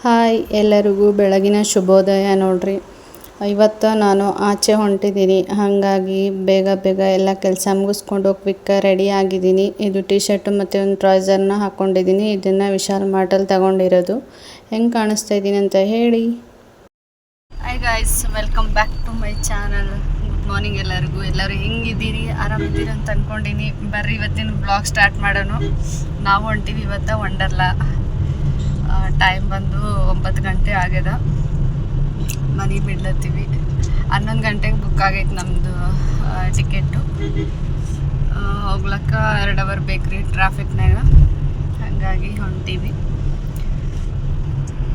Hi ಎಲ್ಲರಿಗೂ ಬೆಳಗಿನ ಶುಭೋದಯ ನೋಡ್ರಿ. ಇವತ್ತು ನಾನು ಆಚೆ ಹೊಂಟಿದ್ದೀನಿ, ಹಾಗಾಗಿ ಬೇಗ ಎಲ್ಲ ಕೆಲಸ ಮುಗಿಸ್ಕೊಂಡು ಕ್ವಿಕ್ ರೆಡಿ ಆಗಿದ್ದೀನಿ. ಇದು ಟಿ ಶರ್ಟು ಮತ್ತು ಒಂದು ಟ್ರೌಸರ್ನ ಹಾಕ್ಕೊಂಡಿದ್ದೀನಿ. ಇದನ್ನು ವಿಶಾಲ್ ಮಾರ್ಟಲ್ಲಿ ತಗೊಂಡಿರೋದು. ಹೆಂಗೆ ಕಾಣಿಸ್ತಾ ಇದ್ದೀನಿ ಅಂತ ಹೇಳಿ. Hi guys, welcome back to my channel. Good morning ಎಲ್ಲರೂ ಹೆಂಗಿದ್ದೀರಿ, ಆರಾಮಿದ್ದೀರಿ ಅಂತ ಅಂದ್ಕೊಂಡಿನಿ. ಬರ್ರಿ ಇವತ್ತಿನ ಬ್ಲಾಗ್ ಸ್ಟಾರ್ಟ್ ಮಾಡೋಣ. ನಾವು ಹೊಂಟೀವಿ ಇವತ್ತು ವಂಡರ್ಲಾ. ಟೈಮ್ ಬಂದು 9 ಗಂಟೆ ಆಗ್ಯದ. ಮನೆ ಬಿಡ್ಲತ್ತೀವಿ. 11 ಗಂಟೆಗೆ ಬುಕ್ ಆಗೈತೆ ನಮ್ಮದು ಟಿಕೆಟು. ಹೋಗ್ಲಕ್ಕ 2 ಅವರ್ ಬೇಕ್ರಿ ಟ್ರಾಫಿಕ್ನಾಗ, ಹಾಗಾಗಿ ಹೊಂಟೀವಿ.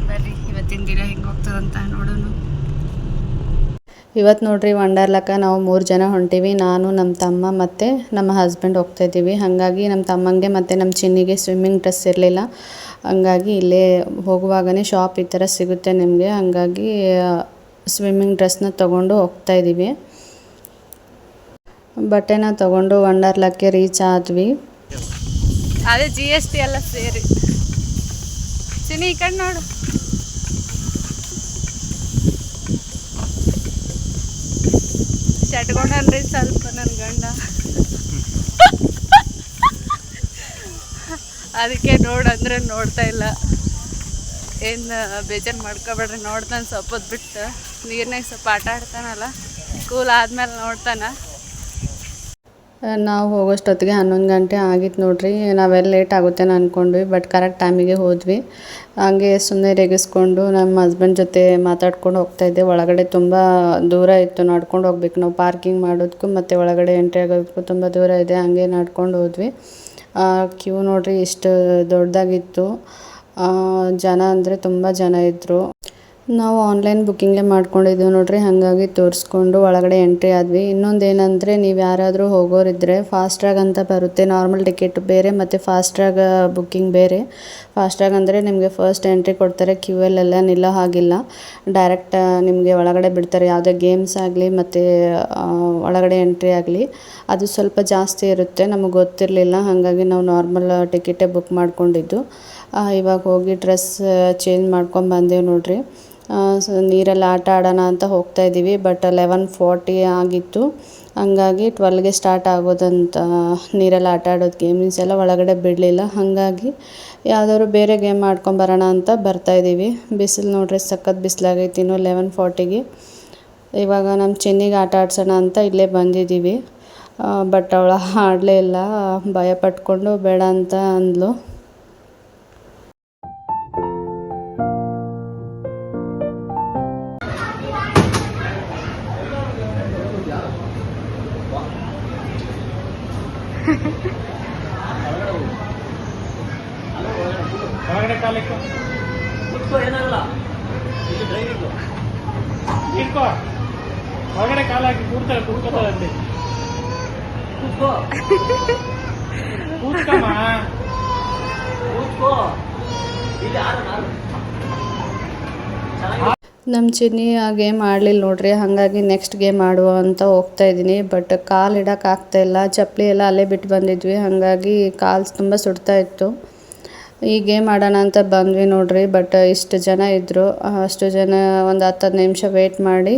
ಬರ್ರಿ ಇವತ್ತಿನ ದಿನ ಹೆಂಗೆ ಹೋಗ್ತದಂತ ನೋಡೋಣ. ಇವತ್ತು ನೋಡ್ರಿ ವಂಡರ್ಲಾಕ್ಕೆ ನಾವು 3 ಜನ ಹೊಂಟೀವಿ. ನಾನು, ನಮ್ಮ ತಮ್ಮ ಮತ್ತು ನಮ್ಮ ಹಸ್ಬೆಂಡ್ ಹೋಗ್ತಾಯಿದ್ದೀವಿ. ಹಾಗಾಗಿ ನಮ್ಮ ತಮ್ಮಂಗೆ ಮತ್ತು ನಮ್ಮ ಚಿನ್ನಿಗೆ ಸ್ವಿಮ್ಮಿಂಗ್ ಡ್ರೆಸ್ ಇರಲಿಲ್ಲ. ಹಂಗಾಗಿ ಇಲ್ಲೇ ಹೋಗುವಾಗನೇ ಶಾಪ್ ಈ ಥರ ಸಿಗುತ್ತೆ ನಿಮಗೆ, ಹಾಗಾಗಿ ಸ್ವಿಮ್ಮಿಂಗ್ ಡ್ರೆಸ್ನ ತೊಗೊಂಡು ಹೋಗ್ತಾಯಿದ್ದೀವಿ. ಬಟ್ಟೆನ ತೊಗೊಂಡು ವಂಡರ್ಲಾಕ್ಕೆ ರೀಚ್ ಆದ್ವಿ. ಅದೇ GST ಎಲ್ಲ ಸೇರಿ. ಚಿನ್ನಿ ಈ ಕಡೆ ನೋಡು. ಚಟ್ಕೊಂಡ್ರಿ ಸ್ವಲ್ಪ ನನ್ನ ಗಂಡ, ಅದಕ್ಕೆ ನೋಡಂದ್ರೆ ನೋಡ್ತಾ ಇಲ್ಲ. ಏನು ಬೇಜಾರು ಮಾಡ್ಕೊಬೇಡ್ರಿ, ನೋಡ್ತಾನೆ ಸ್ವಲ್ಪ ಹೊತ್ತು ಬಿಟ್ಟು. ನೀರ್ನಾಗ ಸ್ವಲ್ಪ ಆಟ ಆಡ್ತಾನಲ್ಲ, ಸ್ಕೂಲ್ ಆದ್ಮೇಲೆ ನೋಡ್ತಾನೆ. ನಾವು ಹೋಗೋಷ್ಟೊತ್ತಿಗೆ 11 ಗಂಟೆ ಆಗಿತ್ತು ನೋಡ್ರಿ. ನಾವೆಲ್ಲ ಲೇಟ್ ಆಗುತ್ತೇನೋ ಅಂದ್ಕೊಂಡ್ವಿ, ಬಟ್ ಕರೆಕ್ಟ್ ಟೈಮಿಗೆ ಹೋದ್ವಿ. ಹಾಗೆ ಸುಮ್ಮನೆ ರೇಗಿಸ್ಕೊಂಡು ನಮ್ಮ ಹಸ್ಬೆಂಡ್ ಜೊತೆ ಮಾತಾಡ್ಕೊಂಡು ಹೋಗ್ತಾಯಿದ್ದೆ. ಒಳಗಡೆ ತುಂಬ ದೂರ ಇತ್ತು, ನಡ್ಕೊಂಡು ಹೋಗ್ಬೇಕು ನಾವು. ಪಾರ್ಕಿಂಗ್ ಮಾಡೋದಕ್ಕೂ ಮತ್ತು ಒಳಗಡೆ ಎಂಟ್ರಿ ಆಗೋದಕ್ಕೂ ತುಂಬ ದೂರ ಇದೆ. ಹಾಗೆ ನಡ್ಕೊಂಡು ಹೋದ್ವಿ. ಕ್ಯೂ ನೋಡ್ರಿ ಎಷ್ಟು ದೊಡ್ಡದಾಗಿತ್ತು. ಜನ ಅಂದರೆ ತುಂಬ ಜನ ಇದ್ದರು. ನಾವು ಆನ್ಲೈನ್ ಬುಕ್ಕಿಂಗೇ ಮಾಡ್ಕೊಂಡಿದ್ದೀವಿ ನೋಡ್ರಿ, ಹಾಗಾಗಿ ತೋರಿಸ್ಕೊಂಡು ಒಳಗಡೆ ಎಂಟ್ರಿ ಆದ್ವಿ. ಇನ್ನೊಂದು ಏನಂದರೆ, ನೀವು ಯಾರಾದರೂ ಹೋಗೋರಿದ್ದರೆ ಫಾಸ್ಟ್ರಾಗ್ ಅಂತ ಬರುತ್ತೆ. ನಾರ್ಮಲ್ ಟಿಕೆಟ್ ಬೇರೆ ಮತ್ತು ಫಾಸ್ಟ್ರಾಗ್ ಬುಕ್ಕಿಂಗ್ ಬೇರೆ. ಫಾಸ್ಟ್ರಾಗ್ ಅಂದರೆ ನಿಮಗೆ ಫಸ್ಟ್ ಎಂಟ್ರಿ ಕೊಡ್ತಾರೆ, ಕ್ಯೂಯಲ್ಲೆಲ್ಲ ನಿಲ್ಲೋ ಹಾಗಿಲ್ಲ. ಡೈರೆಕ್ಟ್ ನಿಮಗೆ ಒಳಗಡೆ ಬಿಡ್ತಾರೆ. ಯಾವುದೇ ಗೇಮ್ಸ್ ಆಗಲಿ ಮತ್ತು ಒಳಗಡೆ ಎಂಟ್ರಿ ಆಗಲಿ ಅದು ಸ್ವಲ್ಪ ಜಾಸ್ತಿ ಇರುತ್ತೆ. ನಮಗೆ ಗೊತ್ತಿರಲಿಲ್ಲ, ಹಾಗಾಗಿ ನಾವು ನಾರ್ಮಲ್ ಟಿಕೆಟೇ ಬುಕ್ ಮಾಡ್ಕೊಂಡಿದ್ದು. ಇವಾಗ ಹೋಗಿ ಡ್ರೆಸ್ ಚೇಂಜ್ ಮಾಡ್ಕೊಂಡು ಬಂದೇವು ನೋಡ್ರಿ. ನೀರಲ್ಲಿ ಆಟ ಆಡೋಣ ಅಂತ ಹೋಗ್ತಾಯಿದ್ದೀವಿ, ಬಟ್ 11:40 ಆಗಿತ್ತು. ಹಂಗಾಗಿ 12ಗೆ ಸ್ಟಾರ್ಟ್ ಆಗೋದಂತ ನೀರಲ್ಲಿ ಆಟ ಆಡೋದು ಗೇಮ್ಸ್ ಎಲ್ಲ ಒಳಗಡೆ ಬಿಡಲಿಲ್ಲ. ಹಾಗಾಗಿ ಯಾವುದಾದ್ರು ಬೇರೆ ಗೇಮ್ ಆಡ್ಕೊಂಬರೋಣ ಅಂತ ಬರ್ತಾಯಿದ್ದೀವಿ. ಬಿಸಿಲು ನೋಡ್ರಿ ಸಖತ್ ಬಿಸಿಲಾಗೈತಿ. ಇನ್ನು 11:40ಗೆ ಇವಾಗ ನಮ್ಮ ಚಿನ್ನಿಗೆ ಆಟ ಆಡ್ಸೋಣ ಅಂತ ಇಲ್ಲೇ ಬಂದಿದ್ದೀವಿ. ಬಟ್ ಅವಳು ಆಡಲೇ ಇಲ್ಲ, ಭಯ ಪಟ್ಕೊಂಡು ಬೇಡ ಅಂತ ಅಂದ್ಲು. ಹೊರಗಡೆ ಕಾಲಕ್ಕೆ ಏನಾಗಲ್ಲ, ಇಟ್ಕೋ ಹೊರಗಡೆ ಕಾಲ ಹಾಕಿ ಕೂಡ್ಕೋತಾರೆ ಅಲ್ಲಿ. ಕೂತ್ಕಮ್ಮ, ನಮ್ಮ ಚಿನ್ನಿ ಆ ಗೇಮ್ ಆಡಲಿಲ್ಲ ನೋಡ್ರಿ, ಹಾಗಾಗಿ ನೆಕ್ಸ್ಟ್ ಗೇಮ್ ಆಡುವ ಅಂತ ಹೋಗ್ತಾಯಿದ್ದೀನಿ. ಬಟ್ ಕಾಲು ಇಡೋಕ್ಕಾಗ್ತಾಯಿಲ್ಲ, ಚಪ್ಪಲಿ ಎಲ್ಲ ಅಲ್ಲೇ ಬಿಟ್ಟು ಬಂದಿದ್ವಿ, ಹಾಗಾಗಿ ಕಾಲು ತುಂಬ ಸುಡ್ತಾ ಇತ್ತು. ಈ ಗೇಮ್ ಆಡೋಣ ಅಂತ ಬಂದ್ವಿ ನೋಡ್ರಿ. ಬಟ್ ಇಷ್ಟು ಜನ ಇದ್ದರು, ಅಷ್ಟು ಜನ ಒಂದು 10 ನಿಮಿಷ ವೆಯ್ಟ್ ಮಾಡಿ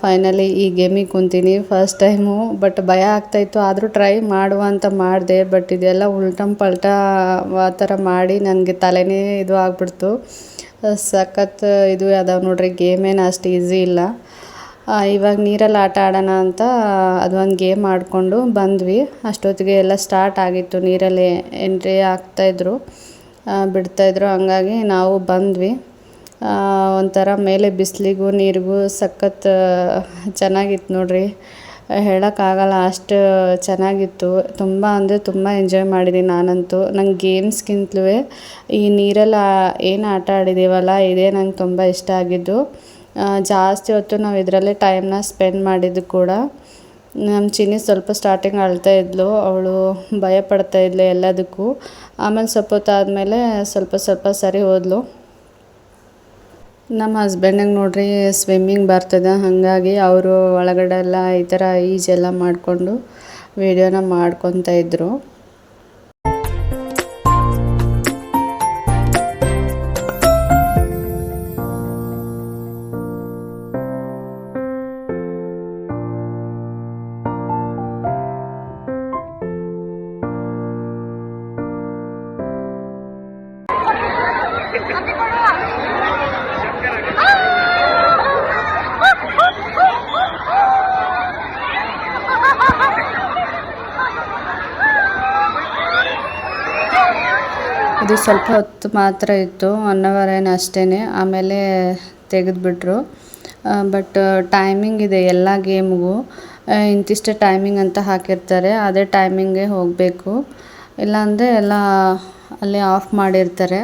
ಫೈನಲಿ ಈ ಗೇಮಿಗೆ ಕುಂತೀನಿ. ಫಸ್ಟ್ ಟೈಮು, ಬಟ್ ಭಯ ಆಗ್ತಾಯಿತ್ತು. ಆದರೂ ಟ್ರೈ ಮಾಡುವ ಅಂತ ಮಾಡಿದೆ. ಬಟ್ ಇದೆಲ್ಲ ಉಲ್ಟಮ್ ಪಲ್ಟ ಆ ಥರ ಮಾಡಿ ನನಗೆ ತಲೆನೇ ಇದು ಆಗಿಬಿಡ್ತು. ಸಖತ್ ಇದು ಅದಾವೆ ನೋಡ್ರಿ, ಗೇಮೇನು ಅಷ್ಟು ಈಸಿ ಇಲ್ಲ. ಇವಾಗ ನೀರಲ್ಲಿ ಆಟ ಆಡೋಣ ಅಂತ ಅದೊಂದು ಗೇಮ್ ಆಡಿಕೊಂಡು ಬಂದ್ವಿ. ಅಷ್ಟೊತ್ತಿಗೆ ಎಲ್ಲ ಸ್ಟಾರ್ಟ್ ಆಗಿತ್ತು, ನೀರಲ್ಲಿ ಎಂಟ್ರಿ ಆಗ್ತಾಯಿದ್ರು, ಬಿಡ್ತಾಯಿದ್ರು. ಹಂಗಾಗಿ ನಾವು ಬಂದ್ವಿ. ಒಂಥರ ಮೇಲೆ ಬಿಸಿಲಿಗೂ ನೀರಿಗೂ ಸಖತ್ ಚೆನ್ನಾಗಿತ್ತು ನೋಡ್ರಿ, ಹೇಳೋಕ್ಕಾಗಲ್ಲ ಅಷ್ಟು ಚೆನ್ನಾಗಿತ್ತು. ತುಂಬ ಅಂದರೆ ತುಂಬ ಎಂಜಾಯ್ ಮಾಡಿದ್ದೀನಿ ನಾನಂತೂ. ನಂಗೆ ಗೇಮ್ಸ್ಗಿಂತಲೂ ಈ ನೀರಲ್ಲಿ ಏನು ಆಟ ಆಡಿದ್ದೀವಲ್ಲ ಇದೇ ನಂಗೆ ತುಂಬ ಇಷ್ಟ ಆಗಿದ್ದು. ಜಾಸ್ತಿ ಹೊತ್ತು ನಾವು ಇದರಲ್ಲೇ ಟೈಮ್ನ ಸ್ಪೆಂಡ್ ಮಾಡಿದ್ದು ಕೂಡ. ನಮ್ಮ ಚಿನ್ನಿ ಸ್ವಲ್ಪ ಸ್ಟಾರ್ಟಿಂಗ್ ಅಳ್ತಾ ಇದ್ಲು, ಅವಳು ಭಯ ಪಡ್ತಾ ಇದ್ಲು ಎಲ್ಲದಕ್ಕೂ. ಆಮೇಲೆ ಸ್ವಲ್ಪ ಹೊತ್ತಾದಮೇಲೆ ಸ್ವಲ್ಪ ಸರಿ ಹೋದ್ಲು. ನಮ್ಮ ಹಸ್ಬೆಂಡಿಗೆ ನೋಡ್ರಿ ಸ್ವಿಮ್ಮಿಂಗ್ ಬರ್ತದೆ, ಹಾಗಾಗಿ ಅವರು ಒಳಗಡೆ ಎಲ್ಲ ಈ ಥರ ಈಜೆಲ್ಲ ಮಾಡಿಕೊಂಡು ವೀಡಿಯೋನ ಮಾಡ್ಕೊತಾ ಇದ್ದರು. ಇದು ಸ್ವಲ್ಪ ಹೊತ್ತು ಮಾತ್ರ ಇತ್ತು, 1 ಅವರ್ ಏನು ಅಷ್ಟೇ, ಆಮೇಲೆ ತೆಗೆದುಬಿಟ್ರು. ಬಟ್ ಟೈಮಿಂಗ್ ಇದೆ ಎಲ್ಲ ಗೇಮ್ಗೂ, ಇಂತಿಷ್ಟೇ ಟೈಮಿಂಗ್ ಅಂತ ಹಾಕಿರ್ತಾರೆ, ಅದೇ ಟೈಮಿಂಗ್ಗೆ ಹೋಗಬೇಕು, ಇಲ್ಲಾಂದರೆ ಎಲ್ಲ ಅಲ್ಲೇ ಆಫ್ ಮಾಡಿರ್ತಾರೆ.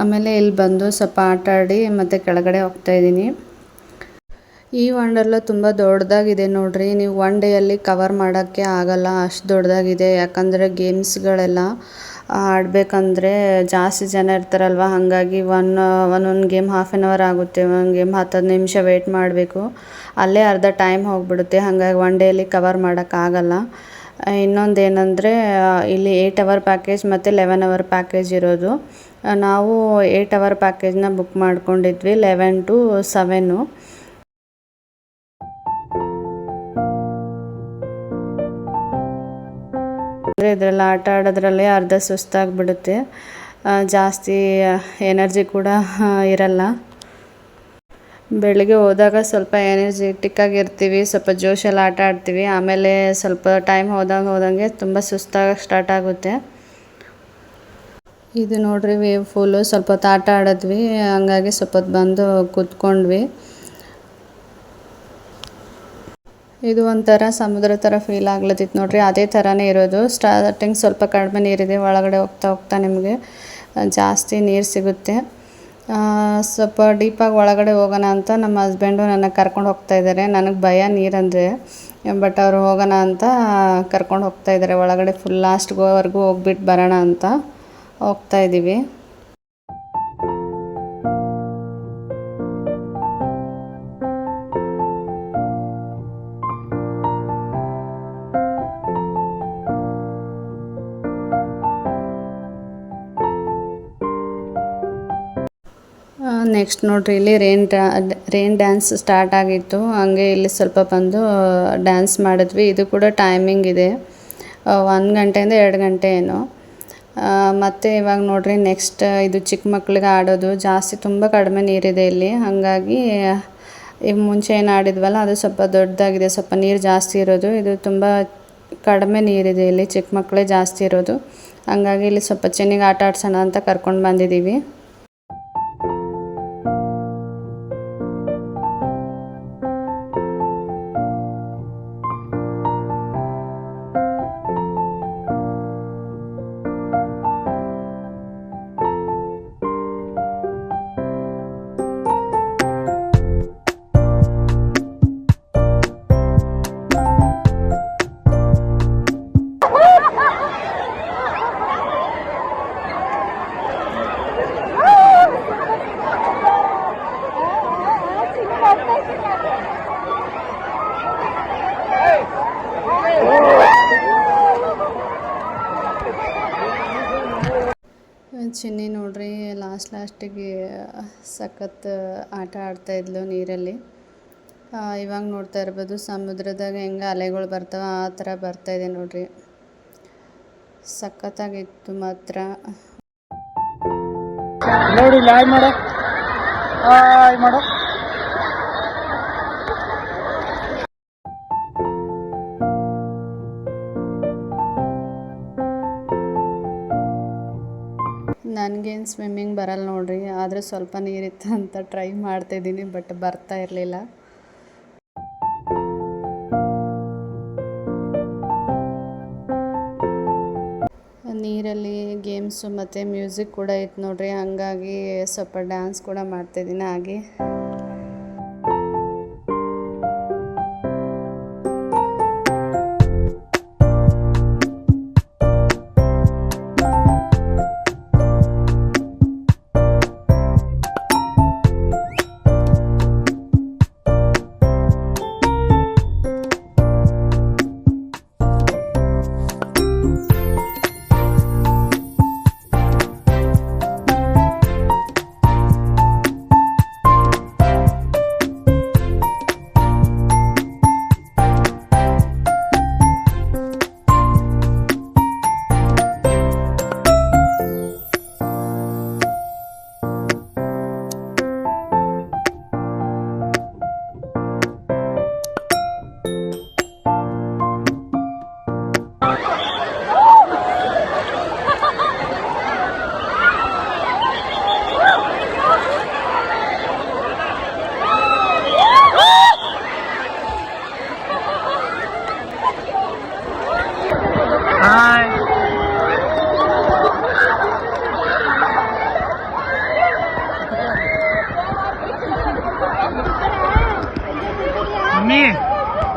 ಆಮೇಲೆ ಇಲ್ಲಿ ಬಂದು ಸ್ವಲ್ಪ ಆಟ ಆಡಿ ಮತ್ತು ಕೆಳಗಡೆ ಹೋಗ್ತಾಯಿದ್ದೀನಿ. ಈ ವಂಡರ್ಲಾ ತುಂಬ ದೊಡ್ಡದಾಗಿದೆ ನೋಡ್ರಿ, ನೀವು 1 ಡೇಯಲ್ಲಿ ಕವರ್ ಮಾಡೋಕ್ಕೆ ಆಗಲ್ಲ, ಅಷ್ಟು ದೊಡ್ಡದಾಗಿದೆ. ಯಾಕಂದರೆ ಗೇಮ್ಸ್ಗಳೆಲ್ಲ ಆಡಬೇಕಂದ್ರೆ ಜಾಸ್ತಿ ಜನ ಇರ್ತಾರಲ್ವ, ಹಾಗಾಗಿ ಒಂದೊಂದು ಗೇಮ್ ಹಾಫ್ ಆನ್ ಅವರ್ ಆಗುತ್ತೆ, ಒಂದು ಗೇಮ್ 10 ನಿಮಿಷ ವೆಯ್ಟ್ ಮಾಡಬೇಕು, ಅಲ್ಲೇ ಅರ್ಧ ಟೈಮ್ ಹೋಗಿಬಿಡುತ್ತೆ. ಹಾಗಾಗಿ 1 ಡೇಯಲ್ಲಿ ಕವರ್ ಮಾಡೋಕ್ಕಾಗಲ್ಲ. ಇನ್ನೊಂದೇನೆಂದರೆ ಇಲ್ಲಿ 8 ಅವರ್ ಪ್ಯಾಕೇಜ್ ಮತ್ತು 11 ಅವರ್ ಪ್ಯಾಕೇಜ್ ಇರೋದು. ನಾವು 8 ಅವರ್ ಪ್ಯಾಕೇಜ್ನ ಬುಕ್ ಮಾಡ್ಕೊಂಡಿದ್ವಿ, 11 to 7. ಅಂದರೆ ಇದರಲ್ಲಿ ಆಟ ಆಡೋದ್ರಲ್ಲೇ ಅರ್ಧ ಸುಸ್ತಾಗಿಬಿಡುತ್ತೆ, ಜಾಸ್ತಿ ಎನರ್ಜಿ ಕೂಡ ಇರಲ್ಲ. ಬೆಳಿಗ್ಗೆ ಹೋದಾಗ ಸ್ವಲ್ಪ ಎನರ್ಜೆಟಿಕ್ ಆಗಿರ್ತೀವಿ, ಸ್ವಲ್ಪ ಜೋಶಲ್ಲಿ ಆಟ ಆಡ್ತೀವಿ, ಆಮೇಲೆ ಸ್ವಲ್ಪ ಟೈಮ್ ಹೋದಂಗೆ ತುಂಬ ಸುಸ್ತಾಗಕ್ಕೆ ಸ್ಟಾರ್ಟ್ ಆಗುತ್ತೆ. ಇದು ನೋಡ್ರಿ ವೇವ್ ಫೂಲು, ಸ್ವಲ್ಪ ಹೊತ್ತು ಆಟ ಆಡಿದ್ವಿ, ಹಂಗಾಗಿ ಸ್ವಲ್ಪ ಹೊತ್ತು ಬಂದು ಕೂತ್ಕೊಂಡ್ವಿ. ಇದು ಒಂಥರ ಸಮುದ್ರ ಥರ ಫೀಲ್ ಆಗ್ಲತ್ತಿತ್ತು ನೋಡ್ರಿ, ಅದೇ ಥರನೇ ಇರೋದು. ಸ್ಟಾರ್ಟಿಂಗ್ ಸ್ವಲ್ಪ ಕಡಿಮೆ ನೀರಿದೆ, ಒಳಗಡೆ ಹೋಗ್ತಾ ನಿಮಗೆ ಜಾಸ್ತಿ ನೀರು ಸಿಗುತ್ತೆ. ಸ್ವಲ್ಪ ಡೀಪಾಗಿ ಒಳಗಡೆ ಹೋಗೋಣ ಅಂತ ನಮ್ಮ ಹಸ್ಬೆಂಡು ನನ್ನ ಕರ್ಕೊಂಡು ಹೋಗ್ತಾಯಿದ್ದಾರೆ. ನನಗೆ ಭಯ ನೀರಂದರೆ, ಬಟ್ ಅವರು ಹೋಗೋಣ ಅಂತ ಕರ್ಕೊಂಡು ಹೋಗ್ತಾಯಿದ್ದಾರೆ ಒಳಗಡೆ. ಫುಲ್ ಲಾಸ್ಟ್ವರೆಗೂ ಹೋಗ್ಬಿಟ್ಟು ಬರೋಣ ಅಂತ ಹೋಗ್ತಾಯಿದ್ದೀವಿ. ನೆಕ್ಸ್ಟ್ ನೋಡ್ರಿ, ಇಲ್ಲಿ ರೇನ್ ಡ್ಯಾನ್ಸ್ ಸ್ಟಾರ್ಟ್ ಆಗಿತ್ತು, ಹಂಗೆ ಇಲ್ಲಿ ಸ್ವಲ್ಪ ಬಂದು ಡ್ಯಾನ್ಸ್ ಮಾಡಿದ್ವಿ. ಇದು ಕೂಡ ಟೈಮಿಂಗ್ ಇದೆ, 1 ಗಂಟೆಯಿಂದ 2 ಗಂಟೆ ಏನೋ. ಮತ್ತು ಇವಾಗ ನೋಡ್ರಿ ನೆಕ್ಸ್ಟ್ ಇದು ಚಿಕ್ಕ ಮಕ್ಳಿಗೆ ಆಡೋದು, ಜಾಸ್ತಿ ತುಂಬ ಕಡಿಮೆ ನೀರಿದೆ ಇಲ್ಲಿ, ಹಾಗಾಗಿ ಈಗ ಮುಂಚೆ ಏನು ಆಡಿದ್ವಲ್ಲ ಅದು ಸ್ವಲ್ಪ ದೊಡ್ಡದಾಗಿದೆ, ಸ್ವಲ್ಪ ನೀರು ಜಾಸ್ತಿ ಇರೋದು. ಇದು ತುಂಬ ಕಡಿಮೆ ನೀರಿದೆ, ಇಲ್ಲಿ ಚಿಕ್ಕ ಮಕ್ಕಳೇ ಜಾಸ್ತಿ ಇರೋದು, ಹಾಗಾಗಿ ಇಲ್ಲಿ ಸ್ವಲ್ಪ ಚೆನ್ನಾಗಿ ಆಟ ಆಡ್ಸೋಣ ಅಂತ ಕರ್ಕೊಂಡು ಬಂದಿದ್ದೀವಿ. ಚಿನ್ನಿ ನೋಡ್ರಿ ಲಾಸ್ಟಿಗೆ ಸಖತ್ ಆಟ ಆಡ್ತಾಯಿದ್ಲು ನೀರಲ್ಲಿ. ಇವಾಗ ನೋಡ್ತಾ ಇರ್ಬೋದು ಸಮುದ್ರದಾಗ ಹೆಂಗೆ ಅಲೆಗಳು ಬರ್ತಾವೆ ಆ ಥರ ಬರ್ತಾಯಿದೆ ನೋಡ್ರಿ, ಸಖತ್ತಾಗಿತ್ತು ಮಾತ್ರ. ನೋಡಿ ಹಾಯ್ ಮಾಡು, ಹಾಯ್ ಮಾಡು. ನನಗೇನು ಸ್ವಿಮ್ಮಿಂಗ್ ಬರಲ್ಲ ನೋಡ್ರಿ, ಆದರೆ ಸ್ವಲ್ಪ ನೀರಿತ್ತು ಅಂತ ಟ್ರೈ ಮಾಡ್ತಾಯಿದ್ದೀನಿ, ಬಟ್ ಬರ್ತಾ ಇರಲಿಲ್ಲ. ನೀರಲ್ಲಿ ಗೇಮ್ಸು ಮತ್ತು ಮ್ಯೂಸಿಕ್ ಕೂಡ ಇತ್ತು ನೋಡ್ರಿ, ಹಾಗಾಗಿ ಸ್ವಲ್ಪ ಡ್ಯಾನ್ಸ್ ಕೂಡ ಮಾಡ್ತಾಯಿದ್ದೀನಿ ಹಾಗೆ.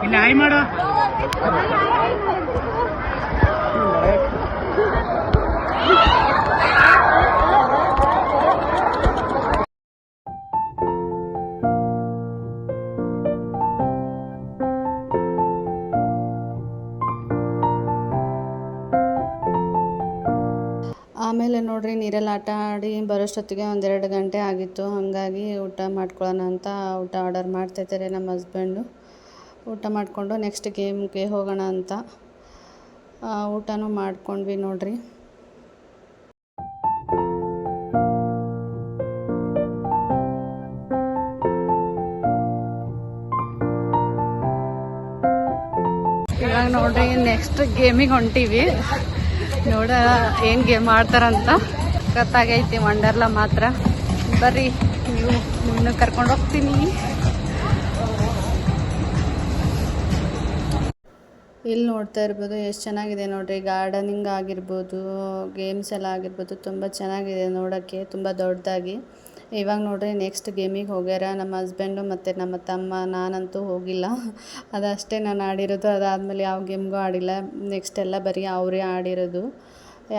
ಇಲ್ಲಿ ಹಾಯ್ ಮಾಡು. ಆಮೇಲೆ ನೋಡ್ರಿ ನೀರಲ್ಲಿ ಆಟ ಆಡಿ ಬರೋಷ್ಟೊತ್ತಿಗೆ 1-2 ಗಂಟೆ ಆಗಿತ್ತು. ಹಾಗಾಗಿ ಊಟ ಮಾಡ್ಕೊಳ್ಳೋಣ ಅಂತ ಊಟ ಆರ್ಡರ್ ಮಾಡ್ತಾಯಿದ್ದಾರೆ ನಮ್ಮ ಹಸ್ಬೆಂಡು. ಊಟ ಮಾಡಿಕೊಂಡು ನೆಕ್ಸ್ಟ್ ಗೇಮ್ಗೆ ಹೋಗೋಣ ಅಂತ ಊಟನೂ ಮಾಡ್ಕೊಂಡ್ವಿ ನೋಡ್ರಿ. ಇವಾಗ ನೋಡ್ರಿ ನೆಕ್ಸ್ಟ್ ಗೇಮಿಗೆ ಹೊಂಟೀವಿ. ನೋಡ ಏನು ಗೇಮ್ ಆಡ್ತಾರಂತ ಗೊತ್ತಾಗೈತಿ. ವಂಡರ್ಲಾ ಮಾತ್ರ ಬರ್ರಿ, ನಿಮ್ಮನ್ನು ಕರ್ಕೊಂಡು ಹೋಗ್ತೀನಿ. ಇಲ್ಲಿ ನೋಡ್ತಾ ಇರ್ಬೋದು ಎಷ್ಟು ಚೆನ್ನಾಗಿದೆ ನೋಡ್ರಿ. ಗಾರ್ಡನಿಂಗ್ ಆಗಿರ್ಬೋದು, ಗೇಮ್ಸ್ ಎಲ್ಲ ಆಗಿರ್ಬೋದು, ತುಂಬ ಚೆನ್ನಾಗಿದೆ ನೋಡೋಕ್ಕೆ, ತುಂಬ ದೊಡ್ಡದಾಗಿ. ಇವಾಗ ನೋಡ್ರಿ ನೆಕ್ಸ್ಟ್ ಗೇಮಿಗೆ ಹೋಗ್ಯಾರ ನಮ್ಮ ಹಸ್ಬೆಂಡು ಮತ್ತು ನಮ್ಮ ತಮ್ಮ. ನಾನಂತೂ ಹೋಗಿಲ್ಲ, ಅದಷ್ಟೇ ನಾನು ಆಡಿರೋದು. ಅದಾದಮೇಲೆ ಯಾವ ಗೇಮ್ಗೂ ಆಡಿಲ್ಲ. ನೆಕ್ಸ್ಟ್ ಎಲ್ಲ ಬರೀ ಅವರೇ ಆಡಿರೋದು.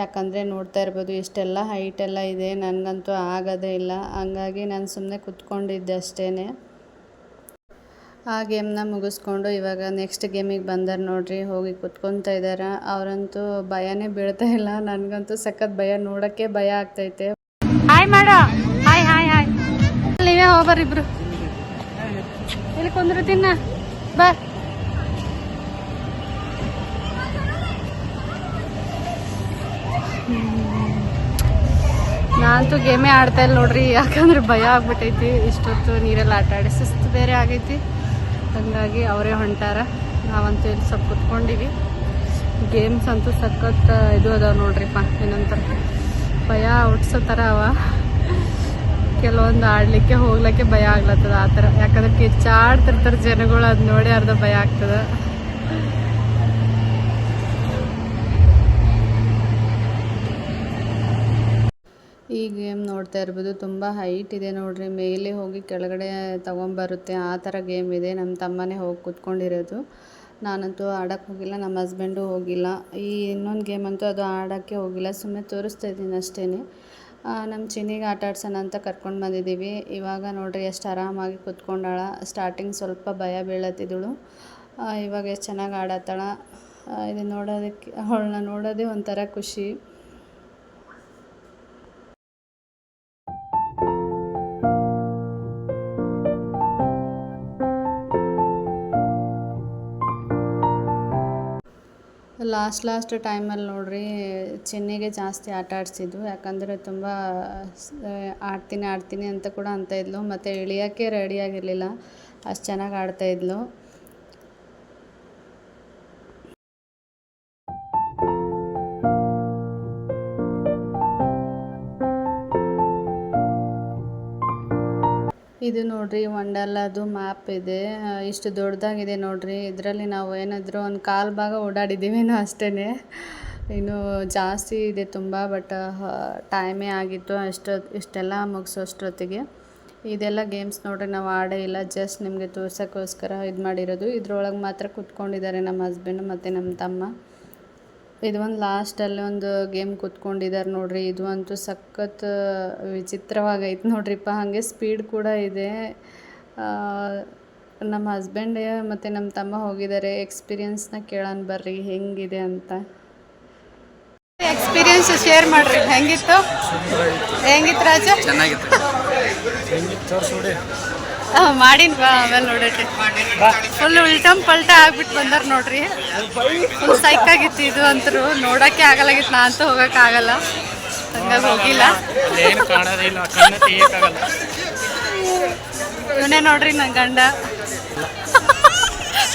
ಯಾಕಂದರೆ ನೋಡ್ತಾ ಇರ್ಬೋದು ಇಷ್ಟೆಲ್ಲ ಹೈಟೆಲ್ಲ ಇದೆ, ನನಗಂತೂ ಆಗೋದೇ ಇಲ್ಲ. ಹಂಗಾಗಿ ನಾನು ಸುಮ್ಮನೆ ಕೂತ್ಕೊಂಡಿದ್ದೆ ಅಷ್ಟೇ. ಆ ಗೇಮ್ನ ಮುಗಿಸ್ಕೊಂಡು ಇವಾಗ ನೆಕ್ಸ್ಟ್ ಗೇಮಿಗೆ ಬಂದಾರೆ ನೋಡ್ರಿ. ಹೋಗಿ ಕುತ್ಕೊತಾ ಇದ್ದಾರೆ. ಅವರಂತೂ ಭಯನೇ ಬೀಳ್ತಾ ಇಲ್ಲ. ನನಗಂತೂ ಸಖತ್ ಭಯ, ನೋಡೋಕ್ಕೆ ಭಯ ಆಗ್ತೈತೆ. ಹಾಯ್ ಮಾಡ, ಹಾಯ್ ಹಾಯ್ ಹಾಯ್. ನೀವೇ ಹೋಗ್ಬರ್ರಿಬ್ರು. ಇಲ್ಲಿ ಕುಂದ್ರತೀನ ಬಾ. ನಾನಂತೂ ಗೇಮೇ ಆಡ್ತಾ ಇಲ್ಲ ನೋಡ್ರಿ, ಯಾಕಂದ್ರೆ ಭಯ ಆಗ್ಬಿಟ್ಟೈತಿ. ಇಷ್ಟೊತ್ತು ನೀರೆಲ್ಲ ಆಟ ಆಡಿ ಸುಸ್ತು ಬೇರೆ ಆಗೈತಿ. ಹಾಗಾಗಿ ಅವರೇ ಹೊಂಟಾರ. ನಾವಂತೂ ಇಲ್ಲಿ ಸ್ವಲ್ಪ ಕುತ್ಕೊಂಡಿವಿ. ಗೇಮ್ಸ್ ಅಂತೂ ಸಖತ್ ಇದು ಅದಾವ ನೋಡ್ರಿಪ್ಪ. ಏನಂತಾರೆ, ಭಯ ಹುಟ್ಸೋ ಥರ ಅವ. ಕೆಲವೊಂದು ಆಡಲಿಕ್ಕೆ ಹೋಗ್ಲಿಕ್ಕೆ ಭಯ ಆಗ್ಲತ್ತದ ಆ ಥರ. ಯಾಕಂದ್ರೆ ಕಿಚ್ಚಾಡ್ತಿರ್ತಾರೆ ಜನಗಳು, ಅದು ನೋಡಿ ಅರ್ಧ ಭಯ ಆಗ್ತದೆ. ಈ ಗೇಮ್ ನೋಡ್ತಾ ಇರ್ಬೋದು, ತುಂಬ ಹೈಟ್ ಇದೆ ನೋಡ್ರಿ. ಮೇಲೆ ಹೋಗಿ ಕೆಳಗಡೆ ತೊಗೊಂಬರುತ್ತೆ, ಆ ಥರ ಗೇಮ್ ಇದೆ. ನಮ್ಮ ತಮ್ಮನೇ ಹೋಗಿ ಕೂತ್ಕೊಂಡಿರೋದು. ನಾನಂತೂ ಆಡೋಕ್ಕೆ ಹೋಗಿಲ್ಲ, ನಮ್ಮ ಹಸ್ಬೆಂಡು ಹೋಗಿಲ್ಲ. ಈ ಇನ್ನೊಂದು ಗೇಮ್ ಅಂತೂ ಅದು ಆಡೋಕ್ಕೆ ಹೋಗಿಲ್ಲ, ಸುಮ್ಮನೆ ತೋರಿಸ್ತಾ ಇದ್ದೀನಿ ಅಷ್ಟೇ. ನಮ್ಮ ಚಿನ್ನಿಗೆ ಆಟ ಆಡ್ಸೋಣ ಅಂತ ಕರ್ಕೊಂಡು ಬಂದಿದ್ದೀವಿ. ಇವಾಗ ನೋಡ್ರಿ ಎಷ್ಟು ಆರಾಮಾಗಿ ಕೂತ್ಕೊಂಡಾಳ. ಸ್ಟಾರ್ಟಿಂಗ್ ಸ್ವಲ್ಪ ಭಯ ಬೀಳತ್ತಿದ್ದಳು, ಇವಾಗ ಎಷ್ಟು ಚೆನ್ನಾಗಿ ಆಡತ್ತಾಳ. ಇದು ನೋಡೋದಕ್ಕೆ, ಅವಳನ್ನ ನೋಡೋದೇ ಒಂಥರ ಖುಷಿ. ಲಾಸ್ಟ್ ಟೈಮಲ್ಲಿ ನೋಡ್ರಿ ಚಿನ್ನಿಗೆ ಜಾಸ್ತಿ ಆಟ ಆಡಿಸಿದ್ದು. ಯಾಕಂದರೆ ತುಂಬ ಆಡ್ತೀನಿ ಅಂತ ಕೂಡ ಅಂತ ಇದ್ಲು. ಮತ್ತು ಇಳಿಯೋಕ್ಕೆ ರೆಡಿಯಾಗಿರಲಿಲ್ಲ, ಅಷ್ಟು ಚೆನ್ನಾಗಿ ಆಡ್ತಾಯಿದ್ಲು. ಇದು ನೋಡ್ರಿ ವಂಡರ್ಲಾದು ಮ್ಯಾಪ್ ಇದೆ. ಇಷ್ಟು ದೊಡ್ಡದಾಗಿದೆ ನೋಡ್ರಿ. ಇದರಲ್ಲಿ ನಾವು ಏನಾದರೂ ಒಂದು ಕಾಲು ಭಾಗ ಓಡಾಡಿದ್ದೀವೇನೋ ಅಷ್ಟೇ. ಇನ್ನು ಜಾಸ್ತಿ ಇದೆ ತುಂಬ. ಬಟ್ ಟೈಮೇ ಆಗಿತ್ತು ಇಷ್ಟೆಲ್ಲ ಮುಗಿಸೋಷ್ಟೊತ್ತಿಗೆ. ಇದೆಲ್ಲ ಗೇಮ್ಸ್ ನೋಡ್ರಿ ನಾವು ಆಡೇ ಇಲ್ಲ, ಜಸ್ಟ್ ನಿಮಗೆ ತೋರ್ಸೋಕ್ಕೋಸ್ಕರ ಇದು ಮಾಡಿರೋದು. ಇದ್ರೊಳಗೆ ಮಾತ್ರ ಕೂತ್ಕೊಂಡಿದ್ದಾರೆ ನಮ್ಮ ಹಸ್ಬೆಂಡು ಮತ್ತು ನಮ್ಮ ತಮ್ಮ. ಇದು ಒಂದು ಲಾಸ್ಟಲ್ಲಿ ಒಂದು ಗೇಮ್ ಕೂತ್ಕೊಂಡಿದ್ದಾರೆ ನೋಡ್ರಿ. ಇದು ಅಂತೂ ಸಖತ್ ವಿಚಿತ್ರವಾಗೈತೆ ನೋಡ್ರಿಪ್ಪ. ಹಾಗೆ ಸ್ಪೀಡ್ ಕೂಡ ಇದೆ. ನಮ್ಮ ಹಸ್ಬೆಂಡ್ ಮತ್ತು ನಮ್ಮ ತಮ್ಮ ಹೋಗಿದ್ದಾರೆ. ಎಕ್ಸ್ಪೀರಿಯನ್ಸ್ನ ಕೇಳೋಣ ಬರ್ರಿ ಹೆಂಗಿದೆ ಅಂತ. ಎಕ್ಸ್ಪೀರಿಯನ್ಸ್ ಶೇರ್ ಮಾಡ್ರಿ. ಹೆಂಗಿತ್ತು ರಾಜ? ಚೆನ್ನಾಗಿತ್ತು. ಮಾಡಿನ ಬಾ, ಆಮೇಲೆ ನೋಡೈತೆ. ಫುಲ್ ಉಲ್ಟಮ್ ಪಲ್ಟ ಆಗ್ಬಿಟ್ಟು ಬಂದಾರ ನೋಡ್ರಿ. ಫುಲ್ ಸೈಕಾಗಿತ್ತು ಇದು ಅಂತೂ. ನೋಡೋಕ್ಕೆ ಆಗಲಾಗಿತ್ತು, ನಾ ಅಂತೂ ಹೋಗೋಕ್ಕಾಗಲ್ಲ, ಹಂಗಾಗಿ ಹೋಗಿಲ್ಲ. ಇವನೇ ನೋಡ್ರಿ ನನ್ನ ಗಂಡ.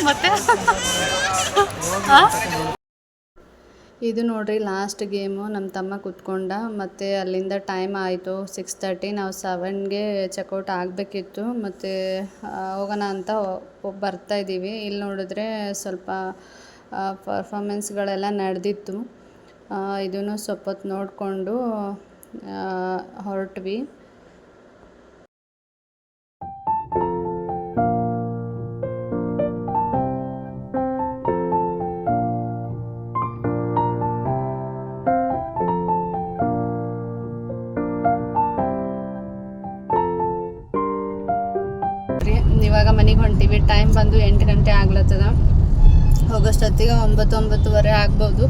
ಮತ್ತೆ ಇದು ನೋಡ್ರಿ ಲಾಸ್ಟ್ ಗೇಮು. ನಮ್ಮ ತಮ್ಮ ಕೂತ್ಕೊಂಡ. ಮತ್ತು ಅಲ್ಲಿಂದ ಟೈಮ್ ಆಯಿತು 6:30. ನಾವು 7ಗೆ ಚೆಕ್ಔಟ್ ಆಗಬೇಕಿತ್ತು. ಮತ್ತು ಹೋಗೋಣ ಅಂತ ಬರ್ತಾಯಿದ್ದೀವಿ. ಇಲ್ಲಿ ನೋಡಿದ್ರೆ ಸ್ವಲ್ಪ ಪರ್ಫಾಮೆನ್ಸ್ಗಳೆಲ್ಲ ನಡೆದಿತ್ತು. ಇದನ್ನು ಸ್ವಲ್ಪ ಹೊತ್ತು ನೋಡಿಕೊಂಡು ಹೊರಟ್ವಿ. ಮನೆಗೆ ಹೊಂಟೀವಿ. ಟೈಮ್ ಬಂದು 8 ಗಂಟೆ ಆಗ್ಲತ್ತದ. ಹೋಗೋಷ್ಟೊತ್ತಿಗೆ 9-9:30 ಆಗ್ಬೋದು.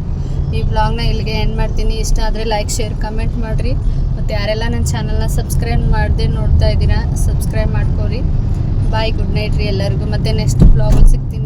ಈ ವ್ಲಾಗ್ನ ಇಲ್ಲಿಗೆ ಎಂಡ್ ಮಾಡ್ತೀನಿ. ಇಷ್ಟ ಆದರೆ ಲೈಕ್, ಶೇರ್, ಕಮೆಂಟ್ ಮಾಡಿರಿ. ಮತ್ತು ಯಾರೆಲ್ಲ ನನ್ನ ಚಾನಲ್ನ ಸಬ್ಸ್ಕ್ರೈಬ್ ಮಾಡದೆ ನೋಡ್ತಾ ಇದ್ದೀರಾ, ಸಬ್ಸ್ಕ್ರೈಬ್ ಮಾಡ್ಕೊರಿ. ಬಾಯ್, ಗುಡ್ ನೈಟ್ ರೀ ಎಲ್ಲರಿಗೂ. ಮತ್ತು ನೆಕ್ಸ್ಟ್ ವ್ಲಾಗಲ್ಲಿ ಸಿಗ್ತೀನಿ.